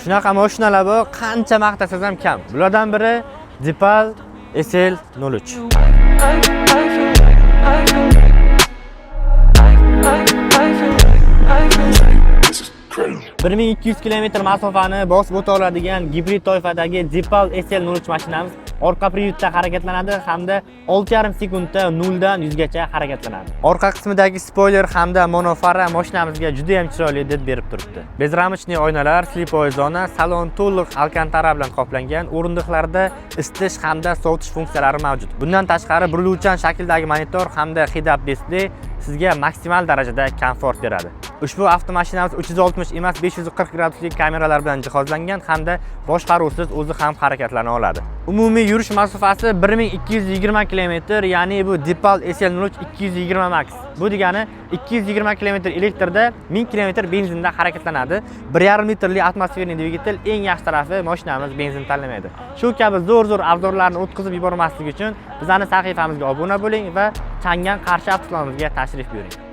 Shunaqa mashinalar bor, qancha maqtasangiz ham kam. Bulardan biri Deepal SL03. 1200 km masofani bosib o'ta oladigan gibrid toifadagi Deepal SL03 mashinamiz orqa privyudda harakatlanadi hamda 6,5 sekundda 0 dan 100 gacha harakatlanadi. Orqa qismidagi spoiler hamda monofara mashinamizga juda ham chiroyli deb berib turibdi. Bezramchniy oynalar, slipoy zona, salon to'liq alkantara bilan qoplangan, o'rindiqlarda isitish hamda sovutish funksiyalari mavjud. Bundan tashqari buriluvchan shakldagi monitor hamda head-up display sizga maksimal darajada komfort beradi. Ushbu avtomashinamiz 360 emas 540 graduslik kameralar bilan jihozlangan hamda boshqaruvsiz o'zi ham harakatlana oladi. Umumiy yurish masofasi 1220 km, ya'ni bu Deepal SL03 220 max. Bu degani 220 km elektrda, 1000 km benzinda harakatlanadi. 1,5 litrli atmosferli dvigatel eng yaxshi tarafi mashinamiz benzin tanlamaydi. Shu kabi zo'r obzorlarni o'tkazib yubormaslik uchun bizning sahifamizga obuna bo'ling va Changan Qarshi avtosalonimizga tashrif buyuring.